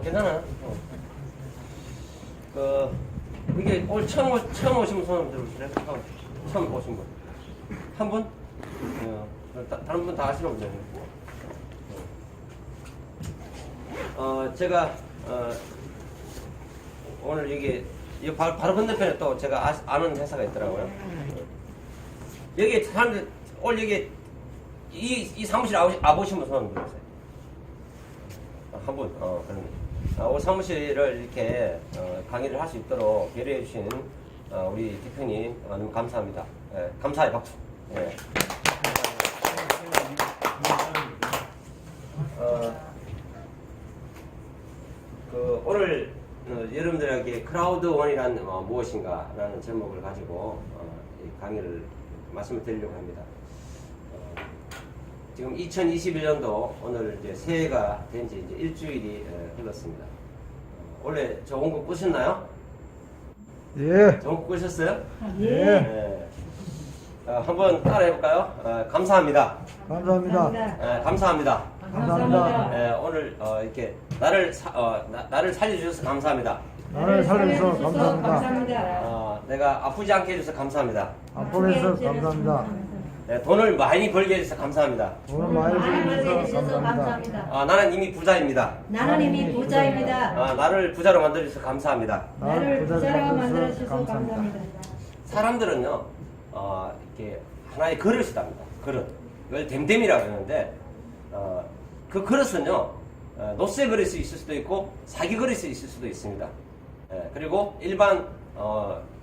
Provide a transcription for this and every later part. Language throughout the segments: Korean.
괜찮아요. 이게 오늘 처음 오신 분 손 한번 들어보실래요? 처음 오신 분. 한 분? 다른 분 다 아시는 분이에요. 제가, 오늘 여기 바로 건너편에 또 제가 아는 회사가 있더라고요. 여기 사람들, 오늘 여기 이 사무실 와보신 분 손 한번 들어보세요. 한 분, 그러면. 오늘 사무실을 이렇게 강의를 할 수 있도록 배려해 주신 우리 대표님 너무 감사합니다. 감사의 박수. 예. 오늘 여러분들에게 크라우드원이란 무엇인가 라는 제목을 가지고 이 강의를 말씀을 드리려고 합니다. 지금 2021년도 오늘 이제 새해가 된 지 이제 일주일이 흘렀습니다. 원래 저 원고 꾸셨나요? 예. 저 원고 꾸셨어요? 예. 네. 한번 따라해볼까요? 감사합니다. 감사합니다. 감사합니다. 감사합니다. 오늘 이렇게 나를 살려주셔서 감사합니다. 나를 살려주셔서 감사합니다. 내가 아프지 않게 해줘서 감사합니다. 앞으로 해서 감사합니다. 돈을 많이 벌게 해줘서 감사합니다. 오늘 많이 해주셔서 감사합니다. 나는 이미 부자입니다. 나는 이미 부자입니다. 나를 부자로 만들어주셔서 감사합니다. 나를 부자로 만들어주셔서 감사합니다. 사람들은요, 이렇게 하나의 그릇이답니다. 그릇. 이걸 댐댐이라고 하는데, 그 그릇은요, 노쇠 그릇이 있을 수도 있고, 사기 그릇이 있을 수도 있습니다. 그리고 일반,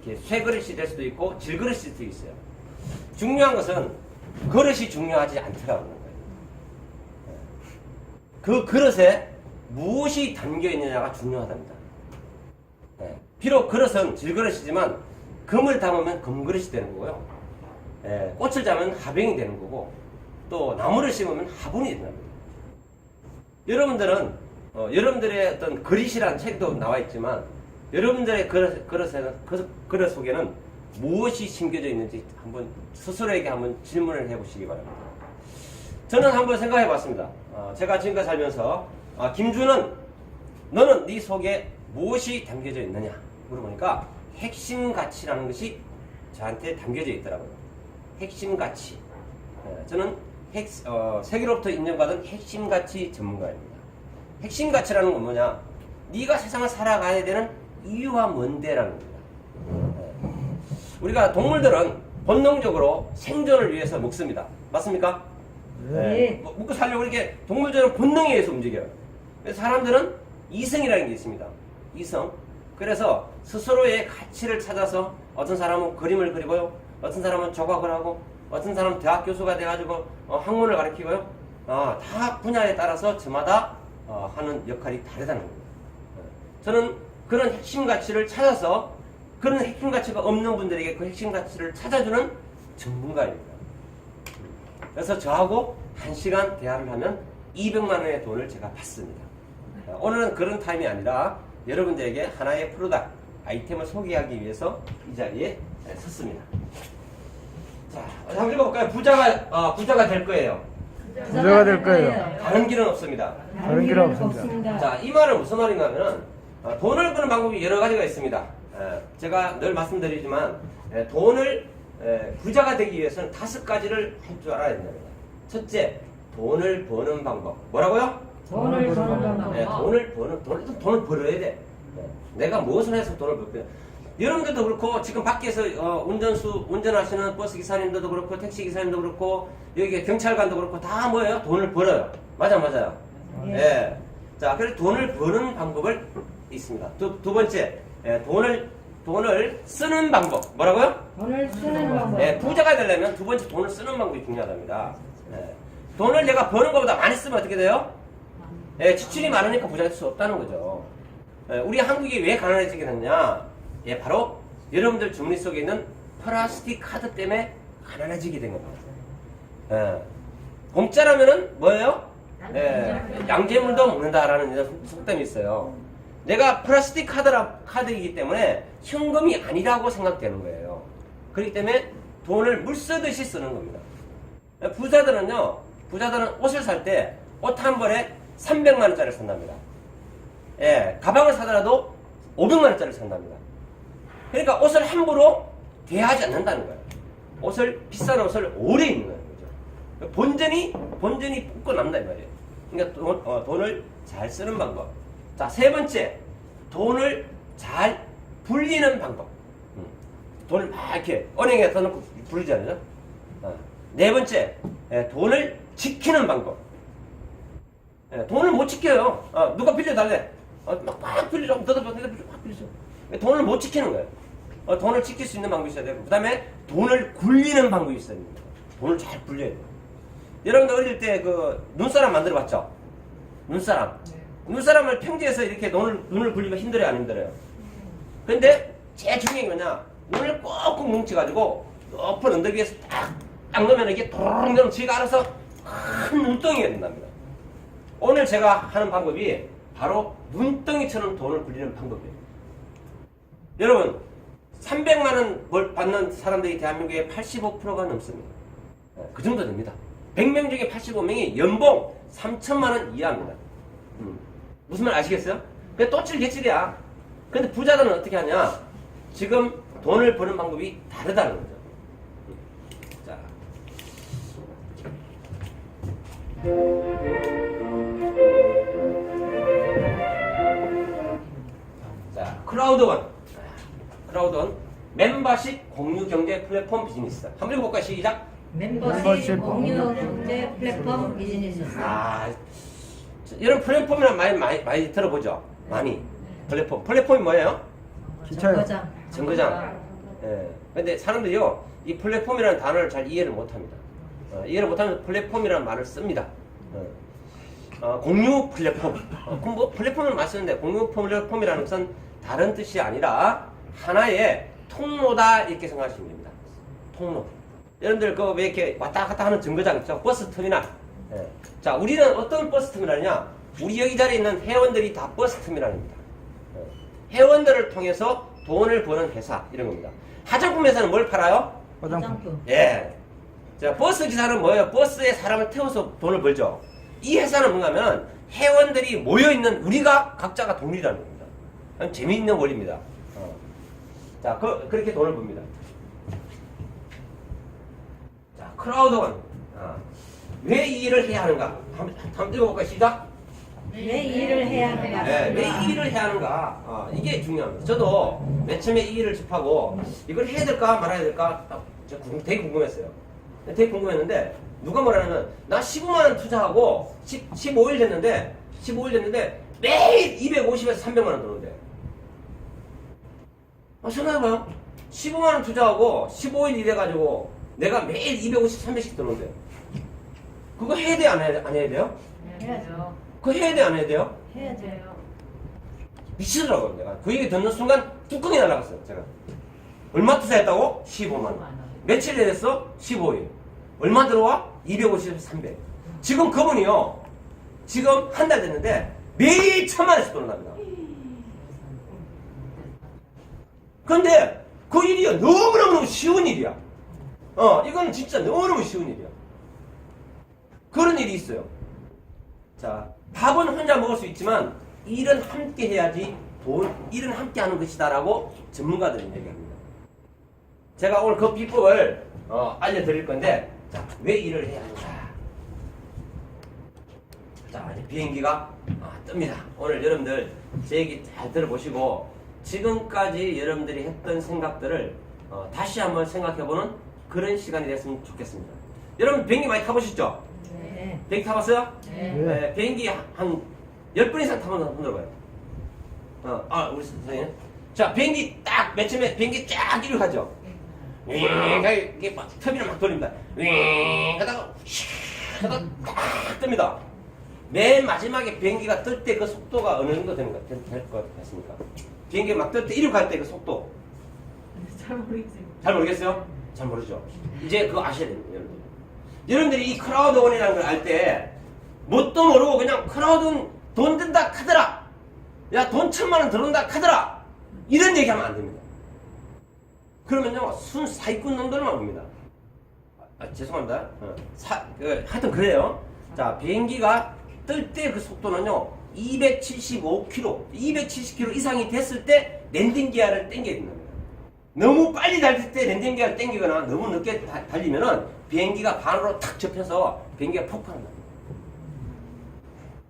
이렇게 쇠 그릇이 될 수도 있고, 질 그릇이 될 수도 있어요. 중요한 것은 그릇이 중요하지 않더라고요. 그 그릇에 무엇이 담겨 있느냐가 중요하답니다. 비록 그릇은 질그릇이지만 금을 담으면 금그릇이 되는 거고요. 꽃을 담으면 화병이 되는 거고, 또 나무를 심으면 화분이 된답니다. 여러분들은 여러분들의 어떤 그릇이라는 책도 나와 있지만 여러분들의 그릇 속에는 무엇이 심겨져 있는지 한번 스스로에게 한번 질문을 해보시기 바랍니다. 저는 한번 생각해 봤습니다. 제가 지금까지 살면서 김준은 너는 네 속에 무엇이 담겨져 있느냐 물어보니까 핵심 가치라는 것이 저한테 담겨져 있더라고요. 핵심 가치. 저는 세계로부터 인정받은 핵심 가치 전문가입니다. 핵심 가치라는 건 뭐냐? 네가 세상을 살아가야 되는 이유가 뭔데라는 겁니다. 우리가 동물들은 본능적으로 생존을 위해서 먹습니다. 맞습니까? 네. 먹고 살려고 이렇게 동물들은 본능에 의해서 움직여요. 그래서 사람들은 이성이라는 게 있습니다. 이성. 그래서 스스로의 가치를 찾아서 어떤 사람은 그림을 그리고요. 어떤 사람은 조각을 하고 어떤 사람은 대학 교수가 돼가지고 학문을 가르치고요. 다 분야에 따라서 저마다 하는 역할이 다르다는 겁니다. 저는 그런 핵심 가치를 찾아서 그런 핵심 가치가 없는 분들에게 그 핵심 가치를 찾아주는 전문가입니다. 그래서 저하고 1시간 대화를 하면 200만 원의 돈을 제가 받습니다. 오늘은 그런 타임이 아니라 여러분들에게 하나의 프로덕트, 아이템을 소개하기 위해서 이 자리에 섰습니다. 자, 한번 읽어볼까요? 부자가 될 거예요. 부자가 될 거예요. 다른 길은 없습니다. 다른 길 없습니다. 자, 이 말은 무슨 말인가 하면 돈을 버는 방법이 여러 가지가 있습니다. 제가 늘 말씀드리지만 돈을 부자가 되기 위해서는 5가지를 할 줄 알아야 됩니다. 첫째, 돈을 버는 방법. 뭐라고요? 돈을 버는 방법. 돈을 벌어야 돼. 내가 무엇을 해서 돈을 벌어야 돼. 여러분들도 그렇고 지금 밖에서 운전하시는 버스 기사님들도 그렇고 택시 기사님도 그렇고 여기 경찰관도 그렇고 다 뭐예요? 돈을 벌어요. 맞아요. 네. 자, 그래서 돈을 버는 방법을 있습니다. 두 번째, 돈을 쓰는 방법. 뭐라고요? 돈을 쓰는 방법. 부자가 되려면 두 번째 돈을 쓰는 방법이 중요하답니다. 돈을 내가 버는 것보다 많이 쓰면 어떻게 돼요? 지출이 많으니까 부자가 될 수 없다는 거죠. 우리 한국이 왜 가난해지게 됐냐? 바로 여러분들 주머니 속에 있는 플라스틱 카드 때문에 가난해지게 된 겁니다. 공짜라면은 뭐예요? 양재물도 먹는다라는 이런 속담이 있어요. 내가 플라스틱 카드이기 때문에 현금이 아니라고 생각되는 거예요. 그렇기 때문에 돈을 물 쓰듯이 쓰는 겁니다. 부자들은 옷을 살 때 옷 한 벌에 300만 원짜리를 산답니다. 예, 가방을 사더라도 500만 원짜리를 산답니다. 그러니까 옷을 함부로 대하지 않는다는 거예요. 비싼 옷을 오래 입는 거죠. 본전이 붙고 남다 이 말이에요. 그러니까 돈을 잘 쓰는 방법. 자, 세 번째, 돈을 잘 불리는 방법. 돈을 막 이렇게 은행에 넣어놓고 불리잖아요. 네 번째, 돈을 지키는 방법. 돈을 못 지켜요. 누가 빌려달래. 막 빌려줘. 너도 확 빌려줘. 돈을 못 지키는 거예요. 돈을 지킬 수 있는 방법이 있어야 되고, 그 다음에 돈을 굴리는 방법이 있어야 됩니다. 돈을 잘 굴려야 돼요. 여러분들 어릴 때 그 눈사람 만들어 봤죠? 눈사람. 눈사람을 평지에서 이렇게 눈을 굴리면 힘들어요, 안 힘들어요? 근데 제일 중요한 게 뭐냐? 눈을 꼭꼭 뭉쳐가지고 높은 언덕 위에서 딱 넣으면 이게 도롱 되면 지가 알아서 큰 눈덩이가 된답니다. 오늘 제가 하는 방법이 바로 눈덩이처럼 돈을 굴리는 방법이에요. 여러분, 300만 원 받는 사람들이 대한민국의 85%가 넘습니다. 그 정도 됩니다. 100명 중에 85명이 연봉 3천만 원 이하입니다. 무슨 말 아시겠어요? 그게 또칠개칠이야. 근데 부자들은 어떻게 하냐? 지금 돈을 버는 방법이 다르다는 거죠. 자. 자, 크라우드원. 멤버십 공유 경제 플랫폼 비즈니스. 한번 읽어볼까요? 시작. 멤버십 공유 경제 플랫폼 비즈니스. 이런 플랫폼이란 많이 들어보죠? 많이. 플랫폼이 뭐예요? 기차요. 정거장. 예. 근데 사람들이요, 이 플랫폼이라는 단어를 잘 이해를 못 합니다. 이해를 못하면 플랫폼이라는 말을 씁니다. 공유 플랫폼. 그럼 뭐 플랫폼을 많이 쓰는데, 공유 플랫폼이라는 것은 다른 뜻이 아니라 하나의 통로다, 이렇게 생각하시면 됩니다. 통로. 여러분들 그 왜 이렇게 왔다 갔다 하는 정거장 있죠? 버스 터미널. 예. 자, 우리는 어떤 버스 터미널이냐? 우리 여기 자리에 있는 회원들이 다 버스 터미널입니다. 회원들을 통해서 돈을 버는 회사, 이런 겁니다. 화장품 회사는 뭘 팔아요? 화장품. 예. 자, 버스 기사는 뭐예요? 버스에 사람을 태워서 돈을 벌죠. 이 회사는 뭔가면 회원들이 모여있는 우리가 각자가 돈이라는 겁니다. 재미있는 원리입니다. 자, 그렇게 돈을 법니다. 자, 크라우드원. 왜 이 일을 해야 하는가? 한번 읽어볼까요? 시작. 왜 이 일을 해야 하는가? 네, 왜 이 일을 해야 하는가? 이게 중요합니다. 저도 맨 처음에 이 일을 접하고 이걸 해야 될까 말아야 될까 되게 궁금했어요. 되게 궁금했는데 누가 뭐라냐면 나 15만 원 투자하고 15일 됐는데 매일 250에서 300만 원 들어오는데 생각해봐요. 15만 원 투자하고 15일 일해가지고 내가 매일 250, 300씩 들어오는데 그거 해야 돼? 안 해야 돼요? 해야죠. 그거 해야 돼? 안 해야 돼요? 해야죠. 미치더라고요. 내가 그 얘기 듣는 순간 뚜껑이 날아갔어요. 제가 얼마 투자했다고? 15만 원. 며칠 됐어? 15일. 얼마 들어와? 250에서 300. 지금 그분이요, 지금 한 달 됐는데 매일 1,000만 원씩 들어옵니다. 그런데 그 일이요, 너무너무 쉬운 일이야. 이건 진짜 너무너무 쉬운 일이야. 그런 일이 있어요. 자, 밥은 혼자 먹을 수 있지만 일은 함께 해야지 일은 함께 하는 것이다라고 전문가들은 얘기합니다. 제가 오늘 그 비법을 알려드릴 건데, 자, 왜 일을 해야 하는가? 자, 이제 비행기가 뜹니다. 오늘 여러분들 제 얘기 잘 들어보시고 지금까지 여러분들이 했던 생각들을 다시 한번 생각해보는 그런 시간이 됐으면 좋겠습니다. 여러분 비행기 많이 타보셨죠? 네. 비행기 타봤어요? 네. 비행기 한 10분 이상 타면 손 들어봐요. 우리 선생님. 자, 비행기 딱 맨 처음에 비행기 쫙 이렇게 가죠. 이게 막 터미널 막 돌립니다. 하다가 하다가 딱 뜹니다. 맨 마지막에 비행기가 뜰 때 그 속도가 어느 정도 될 것 같습니까? 비행기가 막 뜰 때 이륙 할 때 그 속도. 잘 모르겠어요. 잘 모르겠어요? 잘 모르죠. 이제 그거 아셔야 됩니다, 여러분들. 여러분들이 이 크라우드원이라는 걸 알 때 뭣도 모르고 그냥 크라우드원 돈 든다 카더라, 야 돈 1,000만 원 들어온다 카더라, 이런 얘기하면 안 됩니다. 그러면요 순 사기꾼 놈들만 봅니다. 죄송합니다. 하여튼 그래요. 자, 비행기가 뜰 때 그 속도는요 275km, 270km 이상이 됐을 때 랜딩 기어를 당겨야 된답니다. 너무 빨리 달릴 때 랜딩 기어를 당기거나 너무 늦게 달리면은 비행기가 반으로 탁 접혀서 비행기가 폭발한다.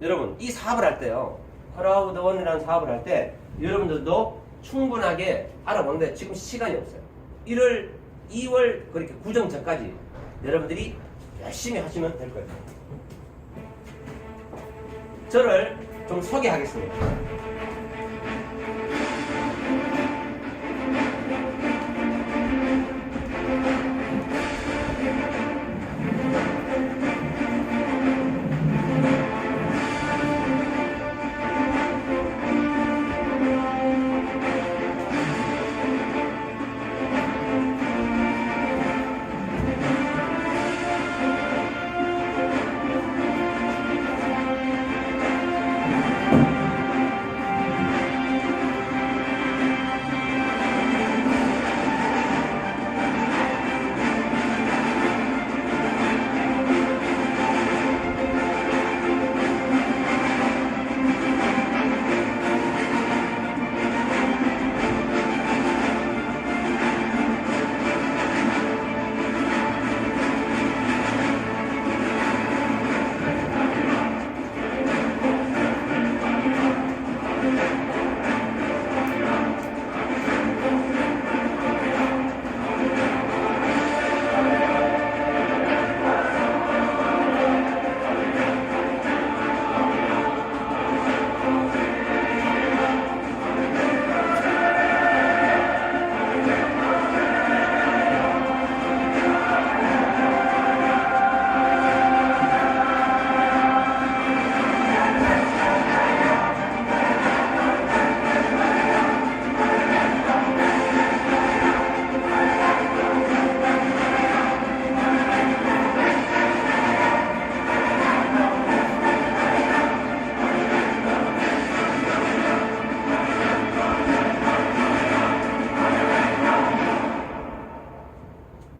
여러분, 이 사업을 할 때요, 크라우드 원이라는 사업을 할 때 여러분들도 충분하게 알아보는데 지금 시간이 없어요. 1월, 2월 그렇게 구정 전까지 여러분들이 열심히 하시면 될 거예요. 저를 좀 소개하겠습니다.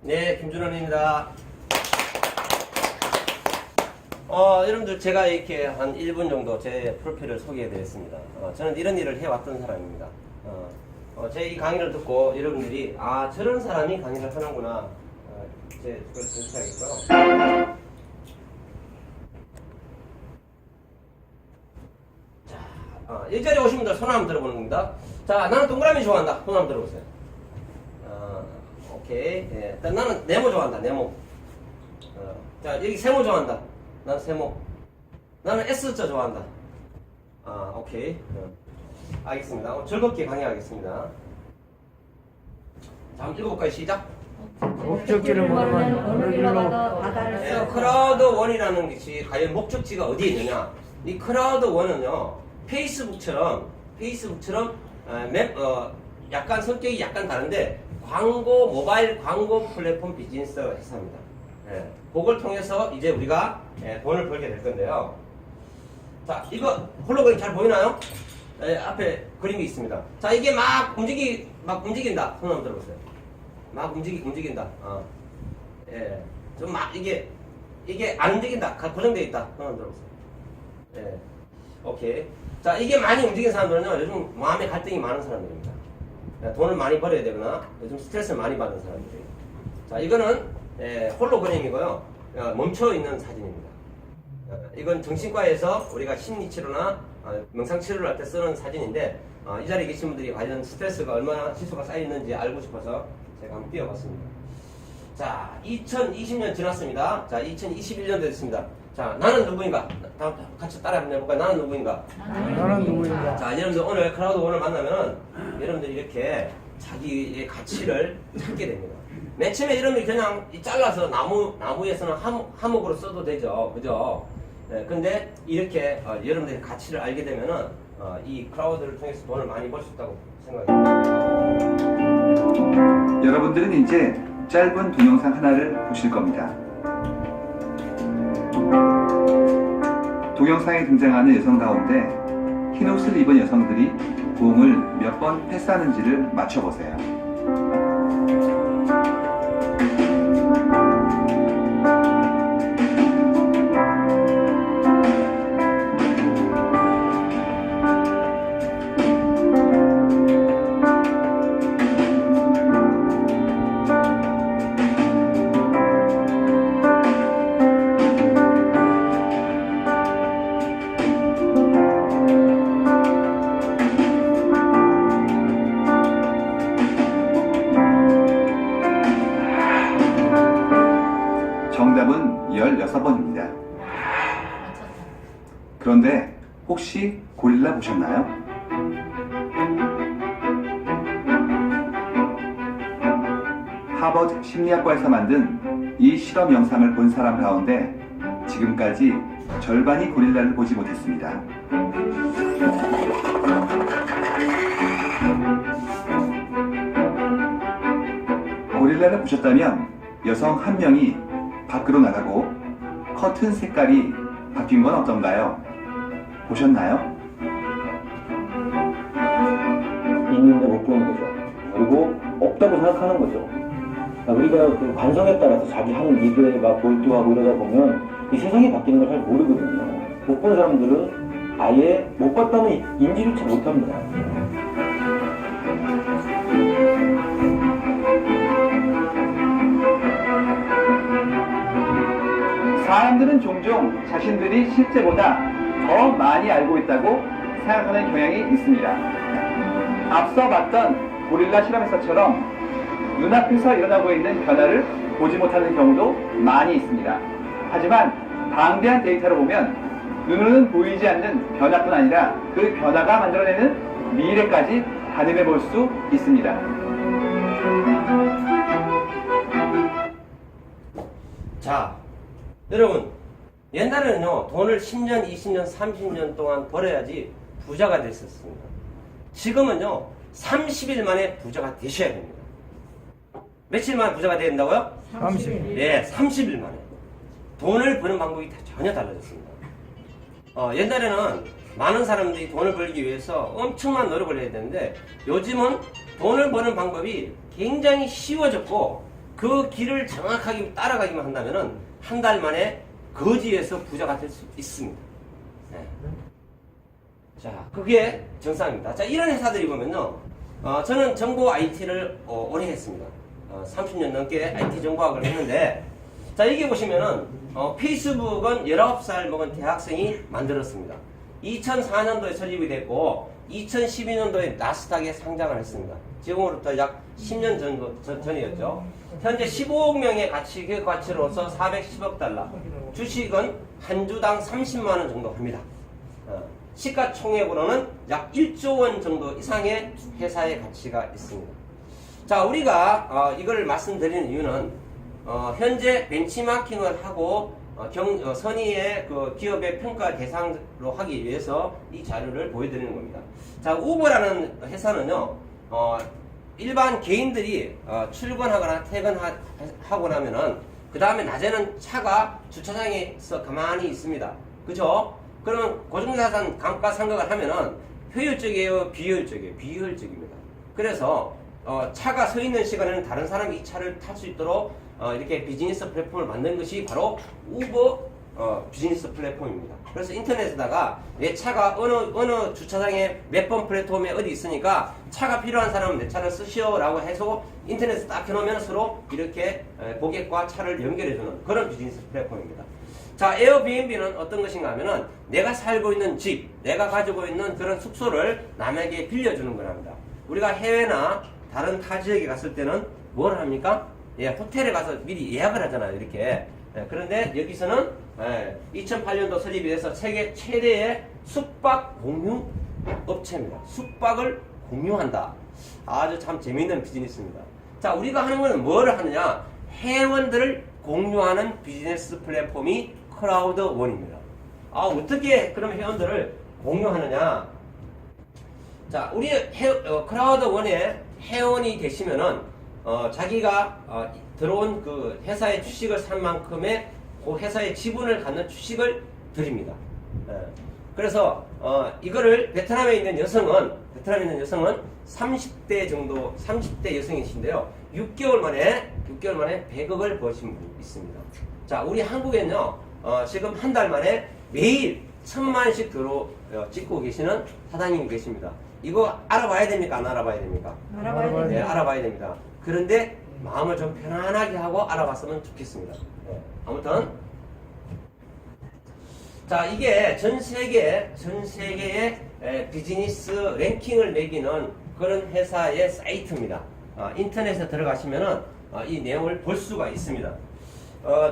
네, 김준원입니다. 여러분들 제가 이렇게 한 1분 정도 제 프로필을 소개해 드렸습니다. 저는 이런 일을 해왔던 사람입니다. 제 이 강의를 듣고 여러분들이 아, 저런 사람이 강의를 하는구나. 그걸 전체하겠고요. 자, 이 자리에 오신 분들 손 한번 들어보는 겁니다. 자, 나는 동그라미 좋아한다. 손 한번 들어보세요. 오케이. 예. 일단 나는 네모 좋아한다. 네모. 자, 여기 세모 좋아한다. 나는 세모. 나는 S자 좋아한다. 오케이. 알겠습니다. 즐겁게 강의하겠습니다. 자, 한번 읽어볼까요? 시작. 목적지를 모르면 어느 길로 바다를 예, 크라우드 원이라는 것이 과연 목적지가 어디에 있느냐? 이 크라우드 원은요, 페이스북처럼 약간 성격이 약간 다른데 모바일 광고 플랫폼 비즈니스 회사입니다. 예, 그걸 통해서 이제 우리가 돈을 벌게 될 건데요. 자, 이거 홀로그램 잘 보이나요? 예, 앞에 그림이 있습니다. 자, 이게 막 움직인다. 손 한번 들어보세요. 막 움직인다. 예, 좀 막 이게 안 움직인다. 고정되어 있다. 손 한번 들어보세요. 예, 오케이. 자, 이게 많이 움직이는 사람들은요, 요즘 마음에 갈등이 많은 사람들입니다. 돈을 많이 벌어야 되거나 요즘 스트레스를 많이 받는 사람들이에요. 자, 이거는 홀로그램이고요. 멈춰있는 사진입니다. 이건 정신과에서 우리가 심리치료나 명상치료를 할 때 쓰는 사진인데 이 자리에 계신 분들이 과연 스트레스가 얼마나 지수가 쌓여있는지 알고 싶어서 제가 한번 띄워봤습니다. 자, 2020년 지났습니다. 자, 2021년 됐습니다. 자, 나는 누구인가? 같이 따라 한번 해볼까요? 나는 누구인가? 나는 누구인가? 자, 여러분들 오늘 크라우드 원을 만나면은 여러분들이 이렇게 자기의 가치를 찾게 됩니다. 맨 처음에 여러분들이 그냥 잘라서 나무에서는 하목으로 써도 되죠. 그죠? 네, 근데 이렇게 여러분들의 가치를 알게 되면은 이 크라우드를 통해서 돈을 많이 벌 수 있다고 생각합니다. 여러분들은 이제 짧은 동영상 하나를 보실 겁니다. 동영상에 등장하는 여성 가운데 흰 옷을 입은 여성들이 공을 몇 번 패스하는지를 맞춰보세요. 그런데 혹시 고릴라 보셨나요? 하버드 심리학과에서 만든 이 실험 영상을 본 사람 가운데 지금까지 절반이 고릴라를 보지 못했습니다. 고릴라를 보셨다면 여성 한 명이 밖으로 나가고 커튼 색깔이 바뀐 건 어떤가요? 보셨나요? 있는데 못 보는 거죠. 그리고 없다고 생각하는 거죠. 우리가 그 관성에 따라서 자기 하는 일에 막 몰두하고 이러다 보면 이 세상이 바뀌는 걸 잘 모르거든요. 못 본 사람들은 아예 못 봤다면 인지조차 못합니다. 사람들은 종종 자신들이 실제보다 더 많이 알고 있다고 생각하는 경향이 있습니다. 앞서 봤던 고릴라 실험에서처럼 눈앞에서 일어나고 있는 변화를 보지 못하는 경우도 많이 있습니다. 하지만 방대한 데이터를 보면 눈으로는 보이지 않는 변화뿐 아니라 그 변화가 만들어내는 미래까지 가늠해 볼 수 있습니다. 자, 여러분, 옛날에는요, 돈을 10년, 20년, 30년 동안 벌어야지 부자가 됐었습니다. 지금은요, 30일 만에 부자가 되셔야 됩니다. 며칠 만에 부자가 된다고요? 30일. 네, 30일 만에. 돈을 버는 방법이 전혀 달라졌습니다. 옛날에는 많은 사람들이 돈을 벌기 위해서 엄청난 노력을 해야 되는데 요즘은 돈을 버는 방법이 굉장히 쉬워졌고 그 길을 정확하게 따라가기만 한다면 한 달 만에 거지에서 부자가 될 수 있습니다. 네. 자, 그게 정상입니다. 자, 이런 회사들이 보면요. 저는 정보 IT를 오래 했습니다. 30년 넘게 IT 정보학을 했는데, 자, 여기 보시면은, 페이스북은 19살 먹은 대학생이 만들었습니다. 2004년도에 설립이 됐고, 2012년도에 나스닥에 상장을 했습니다. 지금으로부터 약 10년 전이었죠. 현재 15억 명의 그 가치로서 410억 달러. 주식은 한 주당 30만 원 정도 합니다. 시가총액으로는 약 1조 원 정도 이상의 회사의 가치가 있습니다. 자, 우리가 이걸 말씀드리는 이유는 현재 벤치마킹을 하고 선의의 그 기업의 평가 대상으로 하기 위해서 이 자료를 보여드리는 겁니다. 자, 우버라는 회사는요, 일반 개인들이 출근하거나 퇴근하고 나면은 그 다음에 낮에는 차가 주차장에서 가만히 있습니다. 그죠? 그러면 고정자산 감가상각을 하면은 효율적이에요, 비효율적이에요? 비효율적입니다. 그래서 차가 서 있는 시간에는 다른 사람이 이 차를 탈 수 있도록 이렇게 비즈니스 플랫폼을 만든 것이 바로 우버 비즈니스 플랫폼입니다. 그래서 인터넷에다가 내 차가 어느 주차장에 몇 번 플랫폼에 어디 있으니까 차가 필요한 사람은 내 차를 쓰시오 라고 해서 인터넷에 딱 해놓으면 서로 이렇게 고객과 차를 연결해주는 그런 비즈니스 플랫폼입니다. 자, 에어비앤비는 어떤 것인가 하면은 내가 살고 있는 집, 내가 가지고 있는 그런 숙소를 남에게 빌려주는 거랍니다. 우리가 해외나 다른 타 지역에 갔을 때는 뭘 합니까? 예, 호텔에 가서 미리 예약을 하잖아요, 이렇게. 예, 그런데 여기서는 2008년도 설립이 돼서 세계 최대의 숙박 공유 업체입니다. 숙박을 공유한다. 아주 참 재미있는 비즈니스입니다. 자, 우리가 하는 거는 뭐를 하느냐? 회원들을 공유하는 비즈니스 플랫폼이 크라우드원입니다. 어떻게 그럼 회원들을 공유하느냐? 자, 우리 크라우드원에 회원이 되시면은 자기가 들어온 그 회사의 주식을 산 만큼의 그 회사의 지분을 갖는 주식을 드립니다. 그래서 이거를 베트남에 있는 여성은 30대 정도 30대 여성이신데요. 6개월 만에 100억을 버신 분이 있습니다. 자, 우리 한국에는요. 지금 한 달 만에 매일 1000만씩 찍고 계시는 사장님이 계십니다. 이거 알아봐야 됩니까? 안 알아봐야 됩니까? 알아봐야 돼요. 네, 알아봐야 됩니다. 그런데 마음을 좀 편안하게 하고 알아봤으면 좋겠습니다. 네, 아무튼 자, 이게 전 세계의 비즈니스 랭킹을 매기는 그런 회사의 사이트입니다. 인터넷에 들어가시면은 이 내용을 볼 수가 있습니다.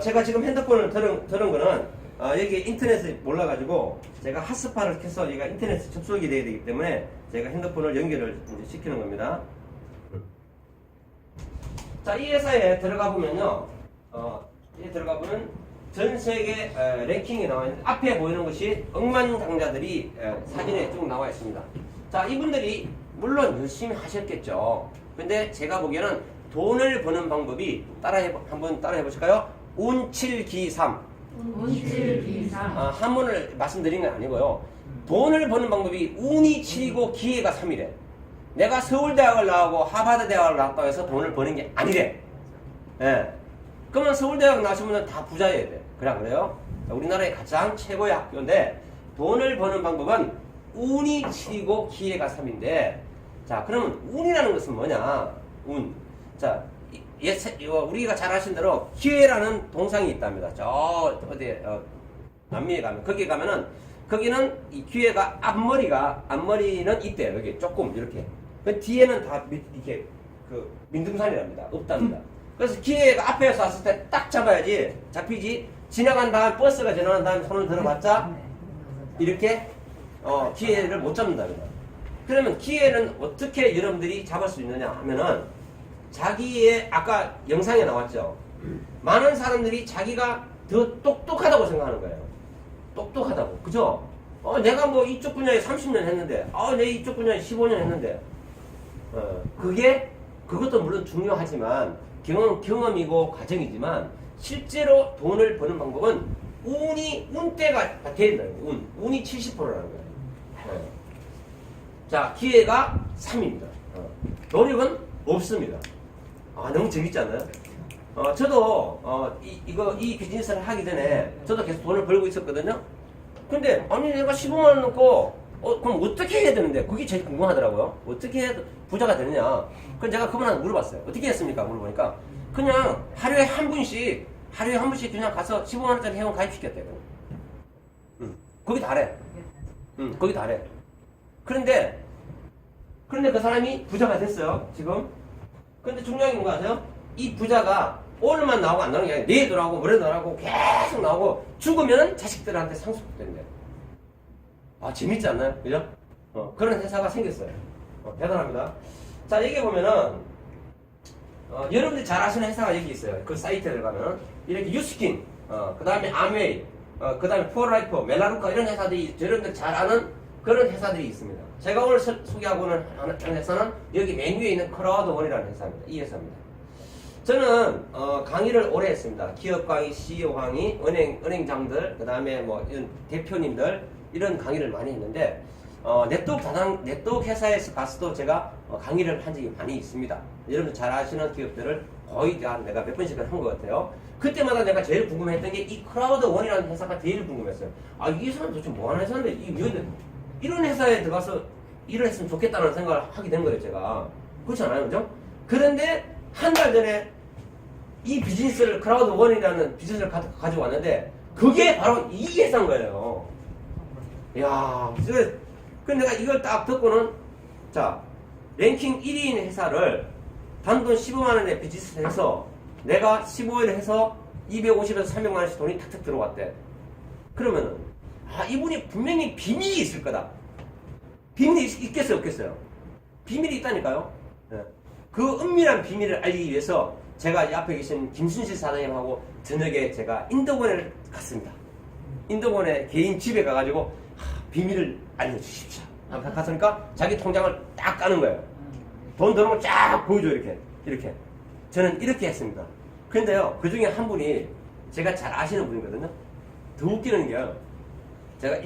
제가 지금 핸드폰을 들은 거는 여기 인터넷을 몰라가지고 제가 핫스팟을 켜서 얘가 인터넷에 접속이 돼야 되기 때문에 제가 핸드폰을 연결을 이제 시키는 겁니다. 자, 이 회사에 들어가 보면요, 이 들어가 보면 전 세계 랭킹이 나와 있는데 앞에 보이는 것이 억만장자들이 사진에 쭉 나와 있습니다. 자, 이분들이 물론 열심히 하셨겠죠. 근데 제가 보기에는 돈을 버는 방법이 한번 따라해 보실까요? 운칠기삼. 운칠기삼. 한문을 말씀드린 건 아니고요. 돈을 버는 방법이 운이 7이고 기회가 3이래. 내가 서울대학을 나오고 하버드 대학을 나왔다고 해서 돈을 버는 게 아니래. 예. 그러면 서울대학 나오시면 다 부자여야 돼. 그래, 안 그래요? 우리나라의 가장 최고의 학교인데 돈을 버는 방법은 운이 7이고 기회가 3인데, 자, 그러면 운이라는 것은 뭐냐? 운. 자, 우리가 잘 아신 대로 기회라는 동상이 있답니다. 저 어디에 남미에 가면 거기 가면은 거기는 이 기회가 앞머리는 있대요. 여기 조금 이렇게. 그 뒤에는 다 이렇게 그 민둥산이랍니다. 없답니다. 그래서 기회가 앞에서 왔을 때 딱 잡아야지 잡히지. 지나간 다음 버스가 지나간 다음에 손을 들어봤자 이렇게 기회를 못 잡는답니다. 그러면 기회는 어떻게 여러분들이 잡을 수 있느냐 하면은 자기의 아까 영상에 나왔죠. 많은 사람들이 자기가 더 똑똑하다고 생각하는 거예요. 똑똑하다고. 그죠? 내가 뭐 이쪽 분야에 30년 했는데, 내 이쪽 분야에 15년 했는데, 그것도 물론 중요하지만, 경험이고 과정이지만, 실제로 돈을 버는 방법은 운때가 돼야 된다는 거예요. 운이 70%라는 거예요. 자, 기회가 3입니다. 노력은 없습니다. 너무 재밌지 않나요? 저도, 이 비즈니스를 하기 전에 저도 계속 돈을 벌고 있었거든요. 근데, 아니, 내가 15만원 넣고, 그럼 어떻게 해야 되는데? 그게 제일 궁금하더라고요. 어떻게 해야 부자가 되느냐. 그래서 제가 그분한테 물어봤어요. 어떻게 했습니까? 물어보니까, 그냥 하루에 한 분씩 그냥 가서 15만원짜리 회원 가입시켰대요. 거기 다래. 거기 다래. 그런데 그 사람이 부자가 됐어요, 지금. 근데 중요한 게 뭔가 아세요? 이 부자가 오늘만 나오고 안 나오는 게 아니라 내일도 나오고 모레도 나오고 계속 나오고 죽으면 자식들한테 상속된대요. 재밌지 않나요? 그죠? 그런 회사가 생겼어요. 대단합니다. 자, 여기 보면은 여러분들이 잘 아시는 회사가 여기 있어요. 그 사이트에 들어가면 이렇게 유스킨, 그 다음에 아메이, 그 다음에 포라이프, 멜라루카 이런 회사들이 여러분들 잘 아는 그런 회사들이 있습니다. 제가 오늘 소개하고는 하는 회사는 여기 맨 위에 있는 크라우드원이라는 회사입니다. 이 회사입니다. 저는 강의를 오래 했습니다. 기업 강의, CEO 강의, 은행장들, 그 다음에 뭐 이런 대표님들 이런 강의를 많이 했는데 네트워크 회사에서 가서도 제가 강의를 한 적이 많이 있습니다. 여러분 잘 아시는 기업들을 거의 다 내가 몇 번씩은 한 것 같아요. 그때마다 내가 제일 궁금했던 게 이 크라우드원이라는 회사가 제일 궁금했어요. 이 회사는 도대체 뭐 하는 회사인데 이런 회사에 들어가서 일을 했으면 좋겠다는 생각을 하게 된 거예요, 제가. 그렇지 않아요, 그죠? 그런데 한 달 전에 이 비즈니스를 크라우드원이라는 비즈니스를 가지고 왔는데 그게 바로 이 회사인 거예요. 이야, 그래서 내가 이걸 딱 듣고는 자, 랭킹 1위인 회사를 단돈 15만원에 비즈니스를 해서 내가 15일 해서 250에서 300만원씩 돈이 탁탁 들어왔대. 그러면은 이분이 분명히 비밀이 있을 거다. 비밀이 있겠어요, 없겠어요? 비밀이 있다니까요. 그 은밀한 비밀을 알리기 위해서 제가 이 앞에 계신 김순실 사장님하고 저녁에 제가 인도권에 갔습니다. 인도권에 개인 집에 가가지고 비밀을 알려주십시오. 갔으니까 자기 통장을 딱 까는 거예요. 돈 드는 걸 쫙 보여줘, 이렇게. 저는 이렇게 했습니다. 그런데요, 그 중에 한 분이 제가 잘 아시는 분이거든요. 더 웃기는 게요. 제가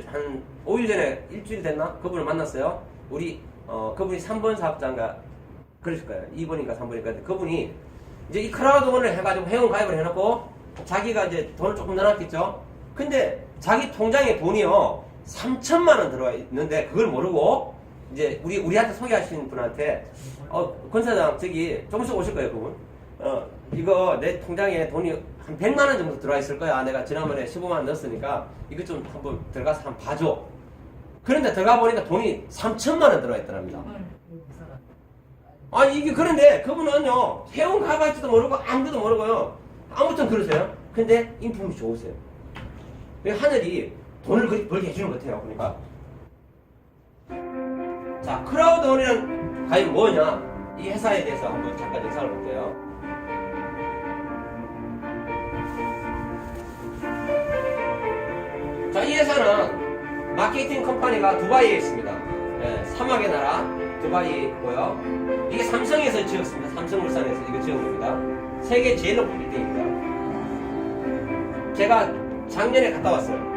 한 5일 전에 일주일 됐나? 그분을 만났어요. 그분이 3번 사업자인가 그러실 거예요. 2번인가 3번인가. 그분이 이제 이 크라우드원을 해가지고 회원 가입을 해놓고 자기가 이제 돈을 조금 넣어놨겠죠. 근데 자기 통장에 돈이요 3천만 원 들어와 있는데 그걸 모르고 이제 우리한테 소개하신 분한테 권 사장 저기 좀 있어 오실 거예요, 그분. 이거 내 통장에 돈이 한 100만 원 정도 들어와 있을 거야. 내가 지난번에 15만 원 넣었으니까 이거 좀 한번 들어가서 한번 봐줘. 그런데 들어가 보니까 돈이 3천만 원 들어와 있더랍니다. 이게 그런데 그분은요 회원 가입할지도 모르고 아무것도 모르고요. 아무튼 그러세요. 근데 인품이 좋으세요. 하늘이 돈을 벌게 해주는 것 같아요. 그러니까. 자, 크라우드원이란 과연 뭐냐? 이 회사에 대해서 한번 잠깐 인사를 볼게요. 자, 이 회사는 마케팅 컴퍼니가 두바이에 있습니다. 예, 사막의 나라 두바이에 있고요. 이게 삼성에서 지었습니다. 삼성물산에서 이거 지은 겁니다. 세계 제일 높은 빌딩입니다. 제가 작년에 갔다 왔어요.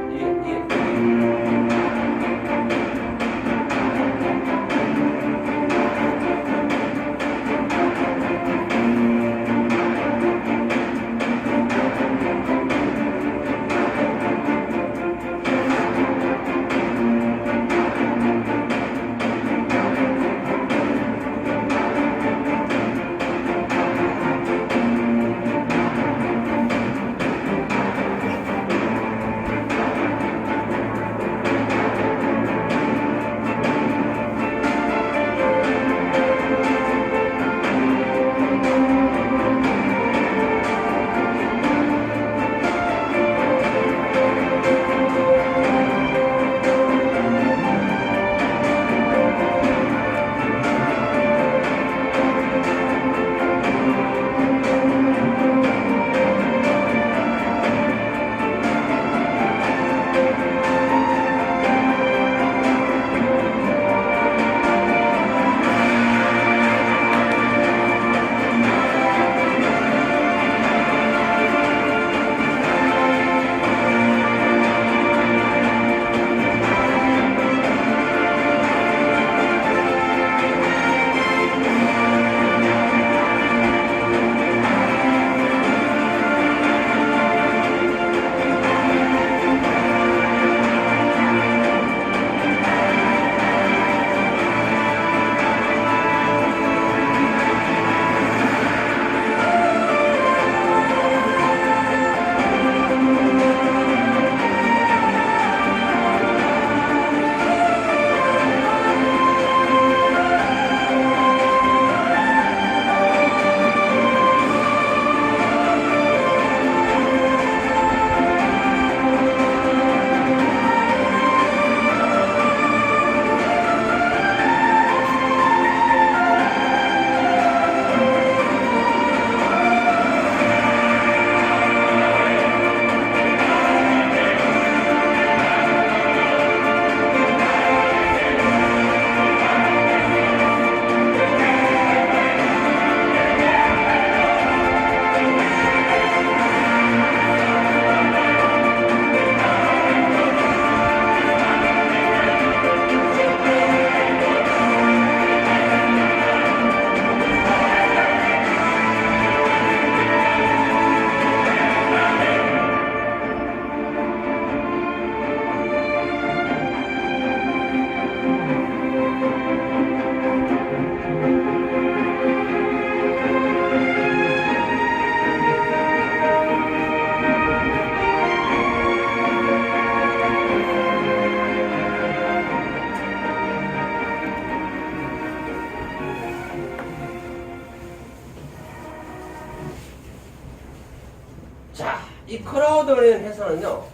자, 이 크라우드라는 회사는요,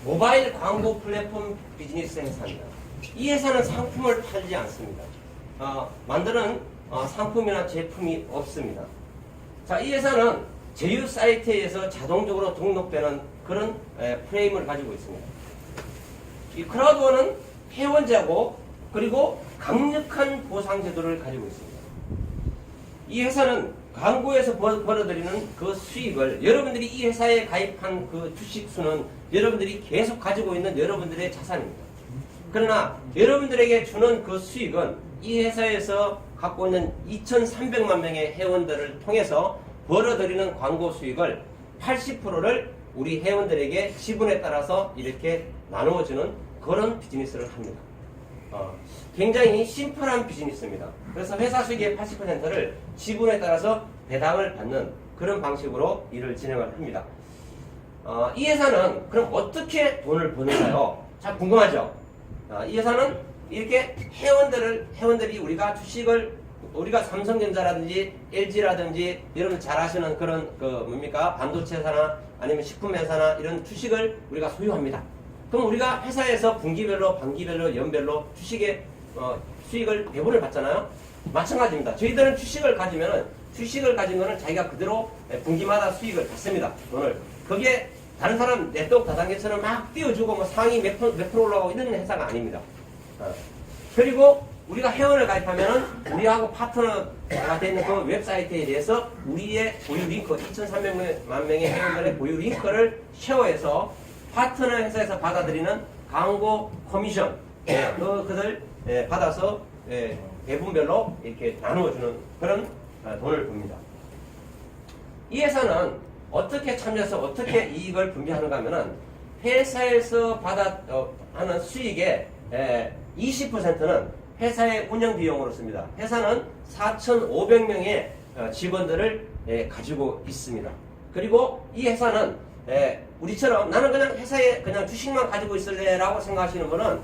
모바일 광고 플랫폼 비즈니스 회사입니다. 이 회사는 상품을 팔지 않습니다. 만드는 상품이나 제품이 없습니다. 자, 이 회사는 제휴 사이트에 의해서 자동적으로 등록되는 그런 프레임을 가지고 있습니다. 이 크라우드원은 회원제하고 그리고 강력한 보상 제도를 가지고 있습니다. 이 회사는 광고에서 벌어들이는 그 수익을 여러분들이 이 회사에 가입한 그 주식 수는 여러분들이 계속 가지고 있는 여러분들의 자산입니다. 그러나 여러분들에게 주는 그 수익은 이 회사에서 갖고 있는 2,300만 명의 회원들을 통해서 벌어들이는 광고 수익을 80%를 우리 회원들에게 지분에 따라서 이렇게 나누어주는 그런 비즈니스를 합니다. 굉장히 심플한 비즈니스입니다. 그래서 회사 수익의 80%를 지분에 따라서 배당을 받는 그런 방식으로 일을 진행을 합니다. 이 회사는 그럼 어떻게 돈을 버는가요? 참 궁금하죠? 이 회사는 이렇게 회원들이 우리가 주식을 우리가 삼성전자라든지 LG라든지 여러분 잘 아시는 그런 반도체 회사나 아니면 식품회사나 이런 주식을 우리가 소유합니다. 그럼 우리가 회사에서 분기별로, 반기별로, 연별로 주식의 수익을 배분을 받잖아요. 마찬가지입니다. 저희들은 주식을 가지면은 주식을 가진 거는 자기가 그대로 분기마다 수익을 받습니다. 돈을. 거기에 다른 사람 내떡 다단계처럼 막 띄워주고 뭐 상위 몇 프로 올라가고 이런 회사가 아닙니다. 그리고 우리가 회원을 가입하면은 우리하고 파트너가 되는 그 웹사이트에 대해서 우리의 보유 링크 2,300만 명의 회원들의 보유 링크를 쉐어해서 파트너 회사에서 받아들이는 광고 커미션 그들 받아서 배분별로 이렇게 나누어주는 그런 돈을 봅니다. 이 회사는 어떻게 참여해서 어떻게 이익을 분배하는가 하면은 회사에서 하는 수익의 20%는 회사의 운영 비용으로 씁니다. 회사는 4,500명의 직원들을 가지고 있습니다. 그리고 이 회사는 우리처럼 나는 그냥 회사에 그냥 주식만 가지고 있을래라고 생각하시는 분은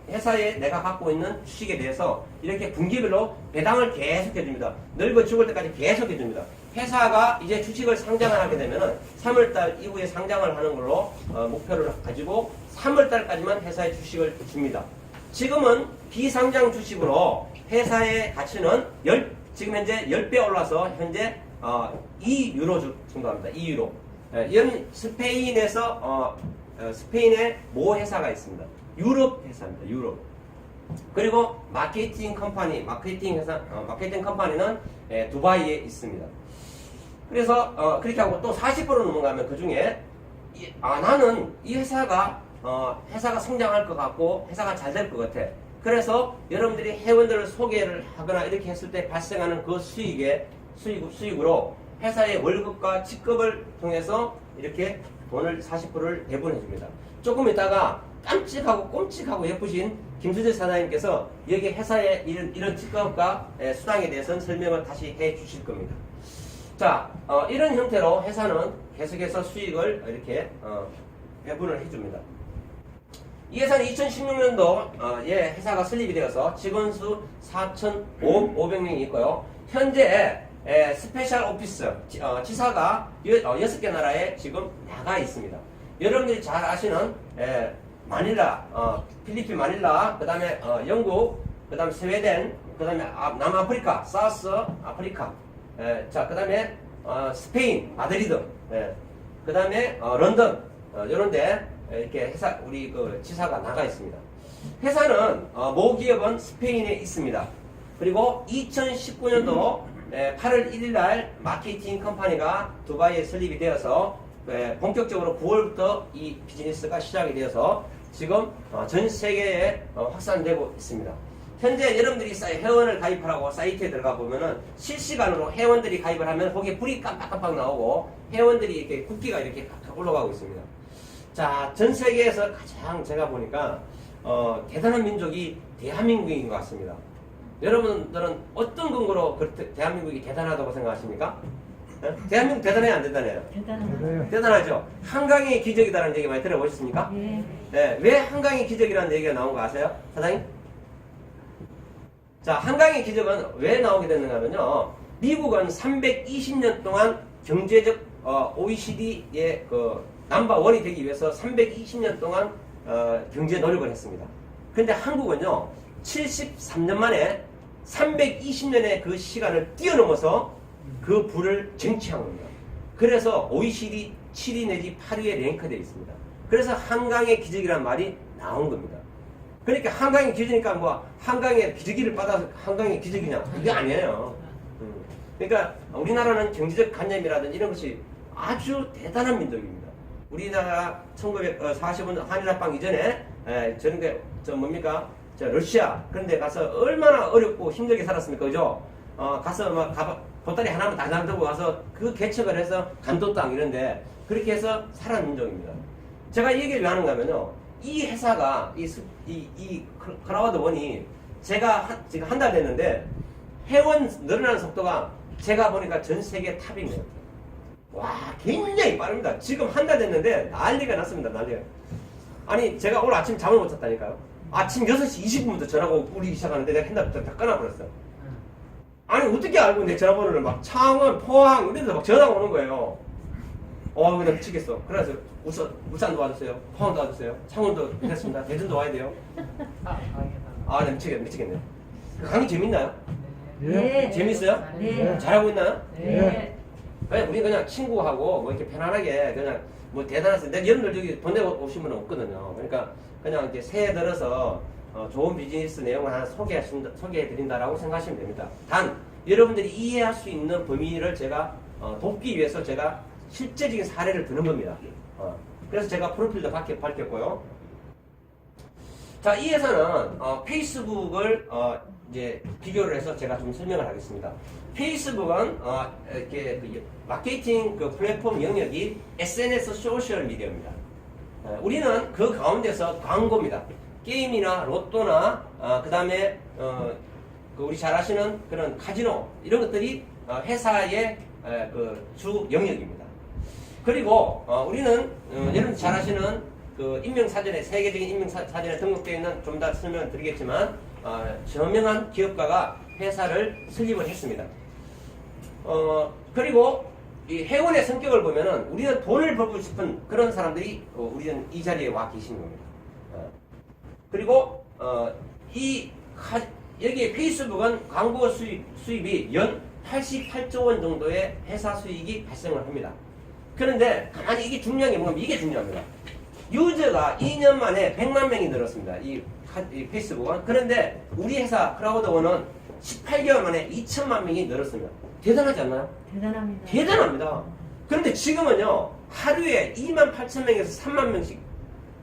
회사에 내가 갖고 있는 주식에 대해서 이렇게 분기별로 배당을 계속 해줍니다. 늙어 죽을 때까지 계속 해줍니다. 회사가 이제 주식을 상장을 하게 되면은 3월달 이후에 상장을 하는 걸로 목표를 가지고 3월달까지만 회사에 주식을 줍니다. 지금은 비상장 주식으로 회사의 가치는 지금 현재 10배 올라서 현재 2유로 정도 합니다. 2유로. 이런 스페인에서 스페인의 모 회사가 있습니다. 유럽 회사입니다. 유럽. 그리고 마케팅 컴퍼니는 두바이에 있습니다. 그래서 그렇게 하고 또 40% 넘어가면 그 중에 나는 이 회사가 성장할 것 같고 회사가 잘 될 것 같아. 그래서 여러분들이 회원들을 소개를 하거나 이렇게 했을 때 발생하는 그 수익으로 회사의 월급과 직급을 통해서 이렇게 돈을 40%를 배분해 줍니다. 조금 있다가 깜찍하고 꼼찍하고 예쁘신 김수재 사장님께서 여기 회사의 이런 직급과 수당에 대해서는 설명을 다시 해 주실 겁니다. 자, 이런 형태로 회사는 계속해서 수익을 이렇게 배분을 해줍니다. 이 회사는 2016년도에 회사가 설립이 되어서 직원 수 4,500명이 있고요. 현재 스페셜 오피스, 지사가 6개 나라에 지금 나가 있습니다. 여러분들이 잘 아시는 마닐라, 필리핀 마닐라, 그 다음에 영국, 그 다음에 스웨덴, 그 다음에 남아프리카, 사우스 아프리카, 자, 그 다음에 스페인, 마드리드, 그 다음에 런던, 이런데 이렇게 회사, 우리 그 지사가 나가 있습니다. 회사는 모기업은 스페인에 있습니다. 그리고 2019년도 8월 1일 날 마케팅 컴퍼니가 두바이에 설립이 되어서 본격적으로 9월부터 이 비즈니스가 시작이 되어서 지금 전 세계에 확산되고 있습니다. 현재 여러분들이 회원을 가입하라고 사이트에 들어가 보면은 실시간으로 회원들이 가입을 하면 거기에 불이 깜빡깜빡 나오고 회원들이 이렇게 국기가 이렇게 올라가고 있습니다. 자, 전 세계에서 가장 제가 보니까 대단한 민족이 대한민국인 것 같습니다. 여러분들은 어떤 근거로 대한민국이 대단하다고 생각하십니까? 대한민국 대단해요, 안 대단해요? 그래요. 대단하죠. 한강의 기적이라는 얘기 많이 들어보셨습니까? 네, 왜 한강의 기적이라는 얘기가 나온 거 아세요, 사장님? 자, 한강의 기적은 왜 나오게 됐는가 하면요, 미국은 320년 동안 경제적 OECD의 넘버1이 되기 위해서 320년 동안 경제 노력을 했습니다. 근데 한국은요 73년 만에 320년의 그 시간을 뛰어넘어서 그 부를 쟁취한 겁니다. 그래서 OECD 7위 내지 8위에 랭크되어 있습니다. 그래서 한강의 기적이라는 말이 나온 겁니다. 그러니까 한강의 기적이니까 뭐 한강의 기저귀를 받아서 한강의 기적이냐, 그게 아니에요. 그러니까 우리나라는 경제적 관념이라든지 이런 것이 아주 대단한 민족입니다. 우리나라 1945년 한일합방 이전에 저런 게 뭡니까? 러시아 그런 데 가서 얼마나 어렵고 힘들게 살았습니까? 그죠? 가서 막 보따리 하나만 다장 들고 가서 그 개척을 해서 간도 땅 이런데 그렇게 해서 살아난 민족입니다. 제가 이 얘기를 왜 하는가 하면요, 이 회사가 이 크라우드 원이 제가 지금 한 달 됐는데 회원 늘어나는 속도가 제가 보니까 전 세계 탑인 것 같아요. 와, 굉장히 빠릅니다. 지금 한 달 됐는데 난리가 났습니다. 난리가. 아니, 제가 오늘 아침 잠을 못 잤다니까요. 아침 6시 20분부터 전화가 울리기 시작하는데 내가 핸드폰 다 끊어버렸어요. 아니, 어떻게 알고 내 전화번호를 막 창원, 포항 이런 데서 막 전화가 오는 거예요. 그냥 미치겠어. 그래서 울산 도와주세요. 포항 도와주세요. 창원도 됐습니다. 대전도 와야 돼요. 네, 미치겠네. 그 강의 재밌나요? 예. 재밌어요? 네. 잘하고 있나요? 네. 우리 그냥 친구하고 뭐 이렇게 편안하게 그냥 뭐 대단하세요. 근데 여러분들 여기 돈 내고 오신 분은 없거든요. 그러니까 그냥 이렇게 새해 들어서 좋은 비즈니스 내용을 하나 소개해 드린다라고 생각하시면 됩니다. 단 여러분들이 이해할 수 있는 범위를 제가 돕기 위해서 제가 실제적인 사례를 드는 겁니다. 그래서 제가 프로필도 밝혔고요. 자, 이 회사는 페이스북을 이제 비교를 해서 제가 좀 설명을 하겠습니다. 페이스북은 이렇게 그 마케팅 그 플랫폼 영역이 SNS 소셜 미디어입니다. 우리는 그 가운데서 광고입니다. 게임이나 로또나 그 다음에 그 우리 잘 아시는 그런 카지노 이런 것들이 회사의 그 주 영역입니다. 그리고 우리는 여러분 잘 아시는 그 인명사전에 세계적인 인명사전에 등록되어 있는 좀 더 설명을 드리겠지만 저명한 기업가가 회사를 설립을 했습니다. 그리고 이 회원의 성격을 보면은 우리는 돈을 벌고 싶은 그런 사람들이 우리는 이 자리에 와 계시는 겁니다. 그리고 여기 페이스북은 광고 수입이 연 88조 원 정도의 회사 수익이 발생을 합니다. 그런데 가만히 이게 중요한 게 뭐냐면 이게 중요합니다. 유저가 2년 만에 100만 명이 늘었습니다. 이 페이스북은. 그런데 우리 회사 크라우드원은 18개월 만에 2천만 명이 늘었습니다. 대단하지 않나요? 대단합니다. 대단합니다. 그런데 지금은요, 하루에 2만 8천 명에서 3만 명씩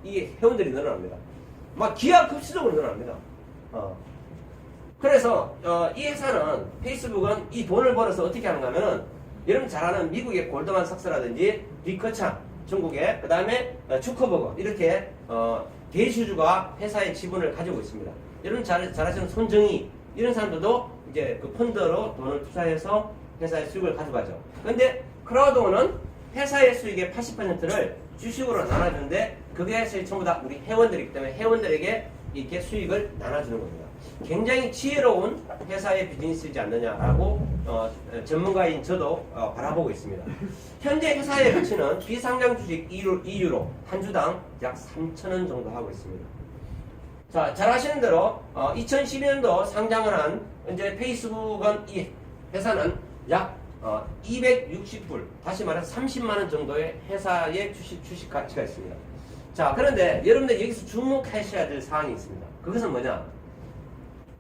이 회원들이 늘어납니다. 막 기하급수적으로 늘어납니다. 그래서 이 회사는 페이스북은 이 돈을 벌어서 어떻게 하는가 하면은 여러분 잘 아는 미국의 골드만삭스라든지 빅커차 중국의 그 다음에 주커버거 이렇게 대주주가 회사의 지분을 가지고 있습니다. 여러분 잘 아시는 손정희 이런 사람들도 이제 그 펀드로 돈을 투자해서 회사의 수익을 가져가죠. 그런데 크라우드원은 회사의 수익의 80%를 주식으로 나눠주는데 그게 전부 다 우리 회원들이기 때문에 회원들에게 이렇게 수익을 나눠주는 겁니다. 굉장히 지혜로운 회사의 비즈니스이지 않느냐라고 전문가인 저도 바라보고 있습니다. 현재 회사의 가치는 비상장 주식 2유로 한 주당 약 3,000원 정도 하고 있습니다. 자, 잘 아시는 대로 2012년도 상장을 한 이제 페이스북은 이 회사는 약 260불, 다시 말해서 30만 원 정도의 회사의 주식 가치가 있습니다. 자, 그런데 여러분들 여기서 주목하셔야 될 사항이 있습니다. 그것은 뭐냐?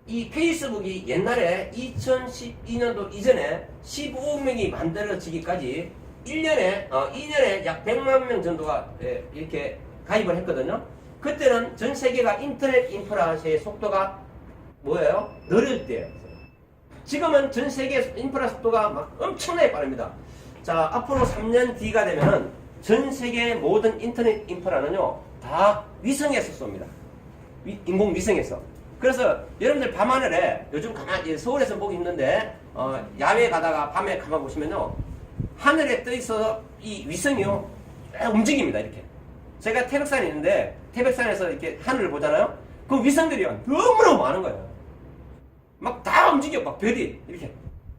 이 페이스북이 옛날에 2012년도 이전에 15억 명이 만들어지기까지 2년에 약 100만 명 정도가 이렇게 가입을 했거든요. 그때는 전 세계가 인터넷 인프라의 속도가 뭐예요? 느릴 때예요. 지금은 전 세계 인프라 속도가 막 엄청나게 빠릅니다. 자, 앞으로 3년 뒤가 되면은 전 세계 모든 인터넷 인프라는요, 다 위성에서 쏩니다. 인공위성에서. 그래서 여러분들 밤하늘에 요즘 가만히 서울에서 보고 있는데 야외에 가다가 밤에 가만 보시면요, 하늘에 떠 있어서 이 위성이요 움직입니다. 이렇게. 제가 태백산에 있는데 태백산에서 이렇게 하늘을 보잖아요. 그 위성들이요 너무너무 많은 거예요. 막 다 움직여, 막 별이 이렇게.